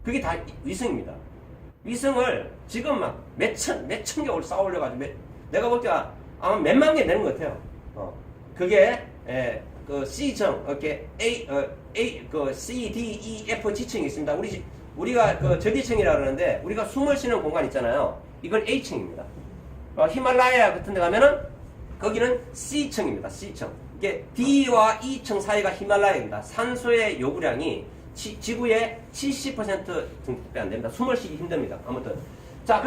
그게 다 위성입니다. 위성을 지금 막 몇천 개월 쌓아 올려가지고 내가 볼 때 아마 몇만 개 되는 것 같아요. 그게 그 C층, 이렇게 그 C, D, E, F, G층이 있습니다. 우리가 그 저기층이라 그러는데 우리가 숨을 쉬는 공간 있잖아요. 이걸 A층입니다. 히말라야 같은 데 가면은 거기는 C층입니다. C층. 이게 D와 E층 사이가 히말라야입니다. 산소의 요구량이 지구의 70% 정도밖에 안 됩니다. 숨을 쉬기 힘듭니다. 아무튼. 자,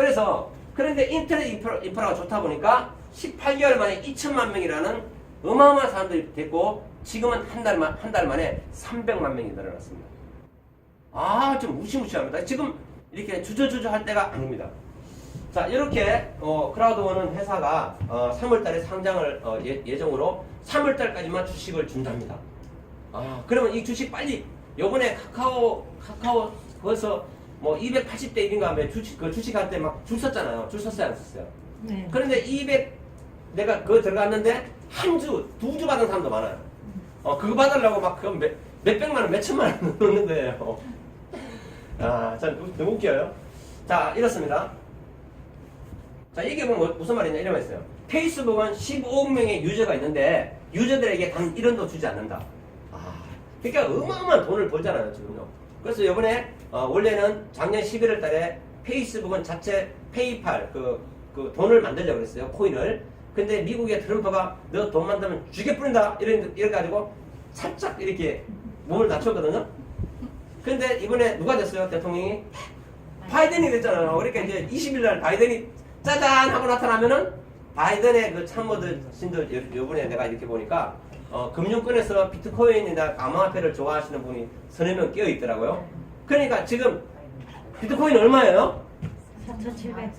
그런데 인터넷 인프라가 좋다 보니까 18개월 만에 2천만 명이라는 어마어마한 사람들이 됐고, 지금은 한 달 만에 300만 명이 늘어났습니다. 좀 무시무시합니다. 지금 이렇게 주저주저 할 때가 아닙니다. 자, 이렇게 크라우드원은 회사가 3월달에 상장을 예정으로 3월달까지만 주식을 준답니다. 그러면 이 주식 빨리 요번에 카카오 거기서 뭐 280대 1인가 하면 주식할 때 막 줄 섰잖아요. 줄 섰어요, 안 섰어요? 네. 그런데 내가 그거 들어갔는데 한 주, 2주 받은 사람도 많아요. 그거 받으려고 막 그건 몇백만 원, 몇천만 원 넣는 거예요. 참 너무 웃겨요. 자, 이렇습니다. 자, 이게 무슨 말이냐 이런 말 있어요. 페이스북은 15억 명의 유저가 있는데 유저들에게 단 1원도 주지 않는다. 그러니까 어마어마한 돈을 벌잖아요 지금요. 그래서 이번에 원래는 작년 11월 달에 페이스북은 자체 페이팔 그 돈을 만들려고 그랬어요. 코인을. 근데 미국의 트럼프가 너 돈 만들면 죽여 뿌린다 이래 가지고 살짝 이렇게 몸을 낮췄거든요. 근데 이번에 누가 됐어요? 대통령이 바이든이 됐잖아요. 그러니까 이제 20일 날 바이든이 짜잔 하고 나타나면은 바이든의 그 참모들 신들 요번에 내가 이렇게 보니까 금융권에서 비트코인이나 암호화폐를 좋아하시는 분이 서너 명 끼어 있더라고요. 그러니까 지금 비트코인 얼마예요? 4,700.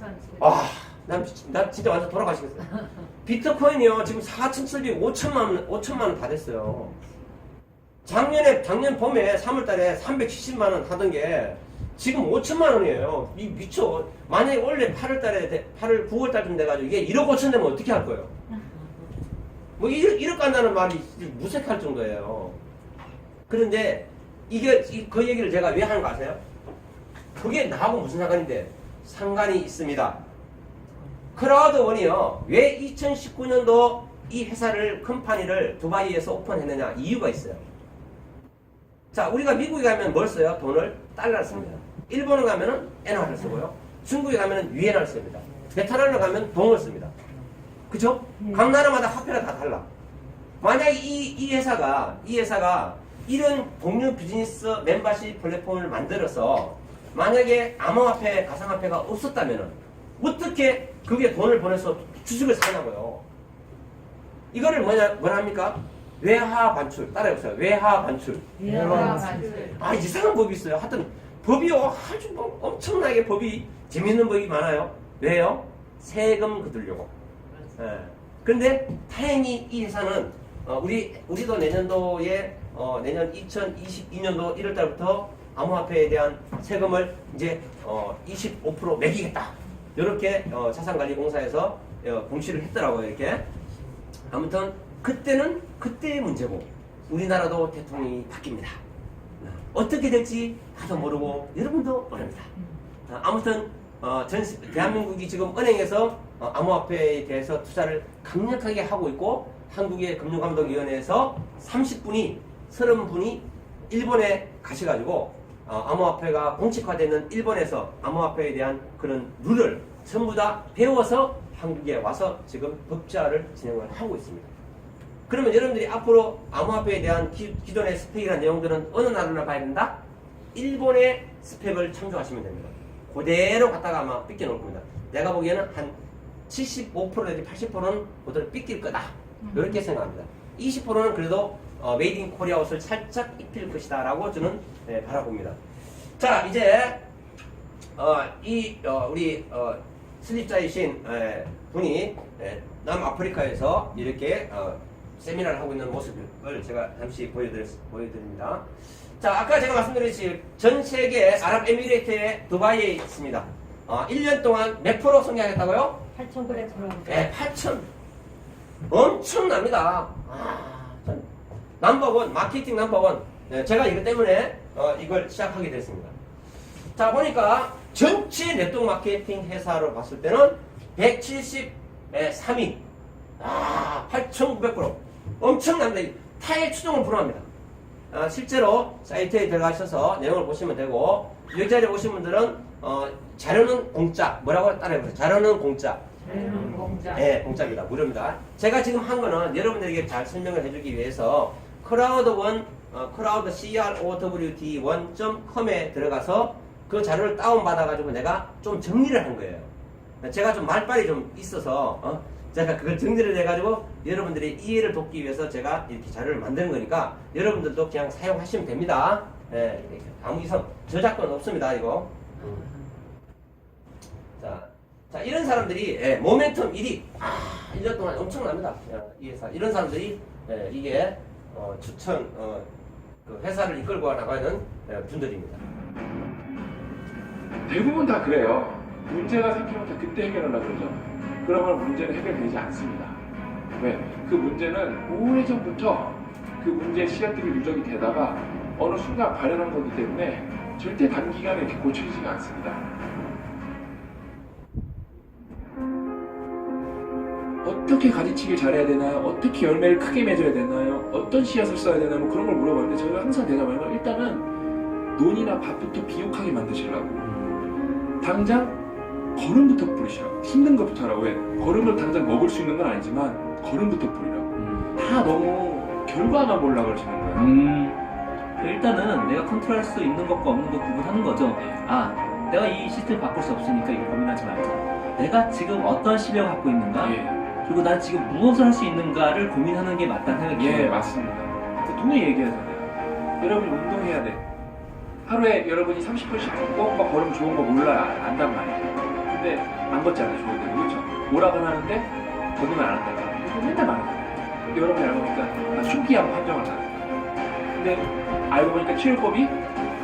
나 진짜 완전 돌아가시겠어요. 비트코인이요 지금 4,700, 5천만 원 다 됐어요. 작년 봄에 3월달에 370만 원 하던 게 지금 5천만 원이에요. 이 미쳐. 만약에 원래 8월 9월달쯤 돼가지고 이게 1억 5천 되면 어떻게 할 거예요? 뭐 1억 간다는 말이 무색할 정도예요. 그런데 그 얘기를 제가 왜 하는 거 아세요? 그게 나하고 무슨 상관인데? 상관이 있습니다. 크라우드원이요. 왜 2019년도 이 회사를 컴퍼니를 두바이에서 오픈했느냐 이유가 있어요. 자, 우리가 미국에 가면 뭘 써요? 돈을 달러를 씁니다. 일본에 가면은 엔화를 쓰고요. 중국에 가면은 위엔화를 씁니다. 베트남에 가면 동을 씁니다. 그죠? 각 나라마다 화폐가 다 달라. 만약에 이 회사가 이런 공유 비즈니스 멤버십 플랫폼을 만들어서 만약에 암호화폐, 가상화폐가 없었다면은 어떻게 그게 돈을 보내서 주식을 사냐고요. 이거를 뭐랍니까? 외화 반출. 따라해보세요. 외화 반출. 이상한 법이 있어요. 하여튼 법이요. 아주 엄청나게 법이 재밌는 법이 많아요. 왜요? 세금 거두려고. 그런데 다행히 이 회사는 우리도 내년도에 내년 2022년도 1월달부터 암호화폐에 대한 세금을 이제 25% 매기겠다. 이렇게 자산관리공사에서 공시를 했더라고요. 이렇게. 아무튼 그때는 그때의 문제고 우리나라도 대통령이 바뀝니다. 어떻게 될지 나도 모르고 여러분도 모릅니다. 아무튼 대한민국이 지금 은행에서 암호화폐에 대해서 투자를 강력하게 하고 있고 한국의 금융감독위원회에서 30분이 일본에 가셔가지고 암호화폐가 공식화되는 일본에서 암호화폐에 대한 그런 룰을 전부 다 배워서 한국에 와서 지금 법제화를 진행을 하고 있습니다. 그러면 여러분들이 앞으로 암호화폐에 대한 기존의 스펙이라는 내용들은 어느 나라를 봐야 된다? 일본의 스펙을 참조하시면 됩니다. 그대로 갖다가 아마 삐껴놓을 겁니다. 내가 보기에는 한 75% 내지 80%는 그대로 삐낄 거다. 이렇게 생각합니다. 20%는 그래도 메이드 인 코리아 옷을 살짝 입힐 것이다 라고 저는 바라봅니다. 자, 이제 우리 슬립자이신 분이 남아프리카에서 이렇게 세미나를 하고 있는 모습을 제가 잠시 보여드립니다. 자, 아까 제가 말씀드렸듯이 전 세계 아랍에미레이트의 두바이에 있습니다. 1년 동안 몇 프로 성장했다고요? 8,900%. 네, 8,000. 엄청납니다. 넘버원, 마케팅 넘버원. 네, 제가 이것 때문에 이걸 시작하게 됐습니다. 자, 보니까 전체 네트워크 마케팅 회사로 봤을 때는 173위. 8,900%. 엄청납니다. 타일 추종을 불허합니다. 실제로 사이트에 들어가셔서 내용을 보시면 되고, 여기 자리에 오신 분들은 자료는 공짜. 뭐라고 따라해보세요. 자료는 공짜. 네, 공짜입니다. 무료입니다. 제가 지금 한 거는 여러분들에게 잘 설명을 해주기 위해서 크라우드1, 크라우드 crowd1.com에 들어가서 그 자료를 다운받아가지고 내가 좀 정리를 한 거예요. 제가 좀 말빨이 좀 있어서 제가 그걸 정리를 해가지고 여러분들의 이해를 돕기 위해서 제가 이렇게 자료를 만드는 거니까 여러분들도 그냥 사용하시면 됩니다. 네, 아무 이상 저작권 없습니다. 이거. 자, 이런 사람들이 모멘텀 1위 1년 동안 엄청납니다. 이 회사 이런 사람들이 이게 추천 그 회사를 이끌고 나가는 분들입니다. 대부분 다 그래요. 문제가 생기면 다 그때 해결하려고 그러죠. 그러면 문제는 해결되지 않습니다. 왜? 그 문제는 오래전부터 그 문제의 씨앗들이 누적이 되다가 어느 순간 발현한 거기 때문에 절대 단기간에 이렇게 고쳐지지가 않습니다. 어떻게 가지치기 잘해야 되나요? 어떻게 열매를 크게 맺어야 되나요? 어떤 씨앗을 써야 되나요? 뭐 그런 걸 물어봤는데 저희가 항상 대답하는 건 일단은 논이나 밭부터 비옥하게 만드시려고 당장 거름부터 뿌리시라고 힘든 것부터 하라고 왜? 거름을 당장 먹을 수 있는 건 아니지만 거름부터 뿌리라고 다 너무 결과만 보려고 그러시는 거예요. 일단은 내가 컨트롤할 수 있는 것과 없는 것 구분하는 거죠. 아, 내가 이 시스템을 바꿀 수 없으니까 이거 고민하지 말자. 내가 지금 어떤 실력을 갖고 있는가? 예. 그리고 난 지금 무엇을 할 수 있는가를 고민하는 게 맞다는 생각이 예, 들어요. 맞습니다. 분명히 얘기하잖아요. 여러분이 운동해야 돼. 하루에 여러분이 30분씩 걷고 막 걸으면 좋은 거 몰라요. 안단 말이에요. 근데 안 걷잖아요. 좋은 데. 그렇죠? 뭐라고 하는데 걷으면 안 한다. 이거 맨날 말해요. 근데 여러분이 알고 보니까 숭기하고 판정을 하는 근데 알고 보니까 치료법이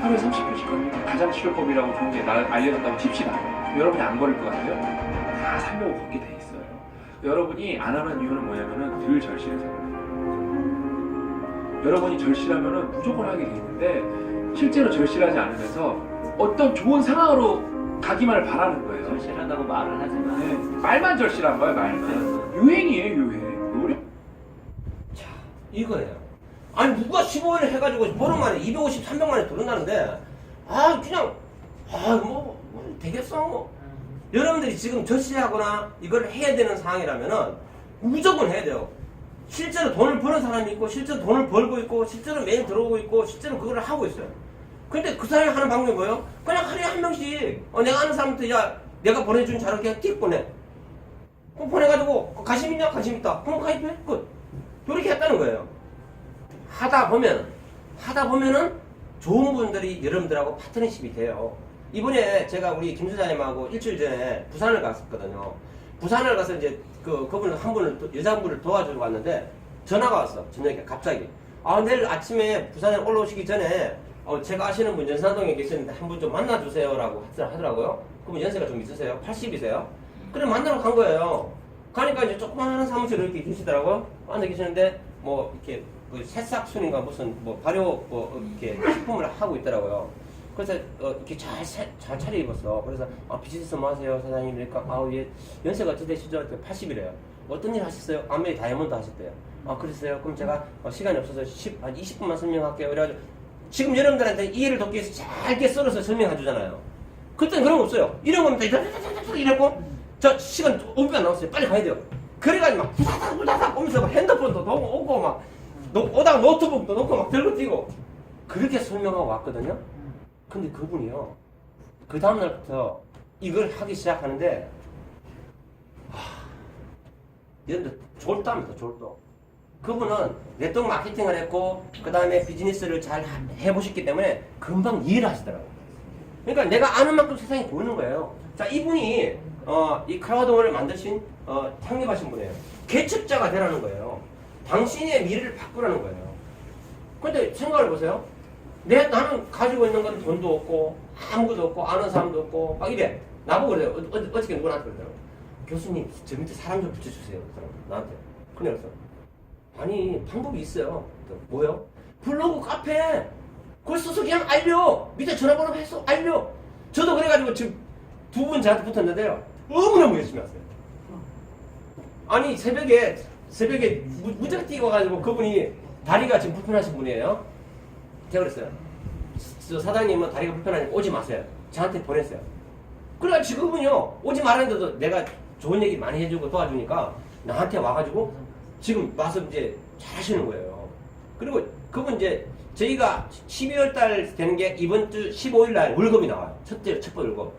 하루에 30분씩 걷는 게 가장 치료법이라고 좋은 게 알려졌다고 칩시다. 여러분이 안 걸을 것 같아요? 다 살려고 걷게 돼 있어요. 여러분이 안 하는 이유는 뭐냐면은 늘 절실해서 그래요. 여러분이 절실하면은 무조건 하게 돼 있는데 실제로 절실하지 않으면서 어떤 좋은 상황으로 가기만을 바라는 거예요. 절실하다고 말을 하지만 네, 말만 절실한 거예요, 말만. 유행이에요, 유행. 노력. 자, 이거예요. 아니 누가 15일 해가지고 보름 만에 250, 300만에 들어온다는데 그냥 뭐 되겠어 뭐. 여러분들이 지금 절실하거나 이걸 해야 되는 상황이라면은 무조건 해야 돼요. 실제로 돈을 버는 사람이 있고 실제로 돈을 벌고 있고 실제로 매일 들어오고 있고 실제로 그걸 하고 있어요. 근데 그 사람이 하는 방법이 뭐예요? 그냥 하루에 한 명씩 내가 아는 사람한테 야 내가 보내준 자료 그냥 띡 보내. 그럼 보내가지고 관심 있냐? 관심 있다. 그럼 가입해. 끝. 이렇게 했다는 거예요. 하다 보면은 좋은 분들이 여러분들하고 파트너십이 돼요. 이번에 제가 우리 김 소장님하고 일주일 전에 부산을 갔었거든요. 부산을 가서 이제 그분을 한 분을 여자분을 도와주러 왔는데 전화가 왔어. 저녁에 갑자기. 내일 아침에 부산에 올라오시기 전에 제가 아시는 분 연산동에 계시는데 한 분 좀 만나주세요라고 하더라고요. 그분 연세가 좀 있으세요? 80이세요? 그래 만나러 간 거예요. 가니까 이제 조그마한 사무실에 이렇게 계시더라고요. 앉아 계시는데 뭐 이렇게 그 새싹순인가 무슨 뭐 발효 이렇게 식품을 하고 있더라고요. 그래서 이렇게 잘 차려입었어. 그래서 비즈니스 뭐 하세요 사장님? 그러니까 예 연세가 어떻게 되시죠? 80이래요. 어떤 일 하셨어요? 아메리 다이아몬드 하셨대요. 그랬어요? 그럼 제가 시간이 없어서 한 20분만 설명할게요. 그래가지고 지금 여러분들한테 이해를 돕기 위해서 잘게 썰어서 설명해 주잖아요. 그때는 그런 거 없어요. 이런 겁니다. 이랬고 저 시간 5분만 남았어요. 빨리 가야 돼요. 그래가지고 막 후다닥 오면서 막 핸드폰도 오고 막 오다가 노트북도 놓고 막 들고 뛰고 그렇게 설명하고 왔거든요. 근데 그분이요 그 다음날부터 이걸 하기 시작하는데 여러분들 졸도합니다. 졸도. 그분은 네트워크 마케팅을 했고 그 다음에 비즈니스를 잘 해보셨기 때문에 금방 이해를 하시더라고요. 그러니까 내가 아는 만큼 세상이 보이는 거예요. 자, 이분이 이 카라동을 만드신 창립하신 분이에요. 개척자가 되라는 거예요. 당신의 미래를 바꾸라는 거예요. 근데 생각을 보세요. 나는 가지고 있는 건 돈도 없고 아무것도 없고 아는 사람도 없고 막 이래. 나보고 그래요. 어저께 누구한테 그러더라고요. 교수님 저 밑에 사람 좀 붙여주세요. 그 사람 나한테. 그래 그래서 아니 방법이 있어요. 뭐요? 블로그 카페 그걸 써서 그냥 알려. 밑에 전화번호 해서 알려. 저도 그래가지고 지금 두 분 저한테 붙었는데요. 너무너무 열심히 하세요. 아니 새벽에 무지하게 뛰어가지고 그분이 다리가 지금 불편하신 분이에요. 제가 그랬어요. 저 사장님은 다리가 불편하니까 오지 마세요. 저한테 보냈어요. 그래가지고 그분이요 오지 말았는데도 내가 좋은 얘기 많이 해주고 도와주니까 나한테 와가지고 지금 와서 이제 잘 하시는 거예요. 그리고 그분 이제 저희가 12월 달 되는 게 이번 주 15일 날 월급이 나와요. 첫 번째 월급.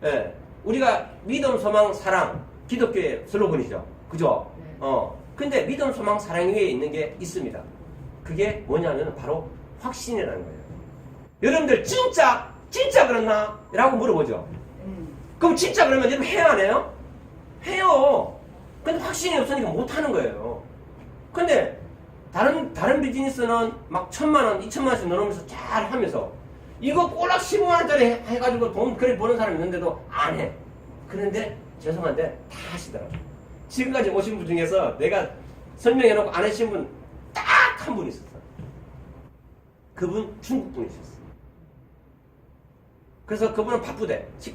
예. 우리가 믿음, 소망, 사랑 기독교의 슬로건이죠. 그죠? 근데 믿음, 소망, 사랑 위에 있는 게 있습니다. 그게 뭐냐면 바로 확신이라는 거예요. 여러분들 진짜 그렇나? 라고 물어보죠. 그럼 진짜 그러면 여러분 해야 안 해요? 해요. 근데 확신이 없으니까 못 하는 거예요. 근데 다른 비즈니스는 막 1,000만원, 2,000만원씩 넣으면서 잘 하면서 이거 꼴락 15만원짜리 해가지고 돈 그래 버는 사람이 있는데도 안 해. 그런데 죄송한데 다 하시더라고요. 지금까지 오신 분 중에서 내가 설명해놓고 안 하신 분 딱 한 분 있었어요. 그분 중국 분이셨어요. 그래서 그분은 바쁘대. 식당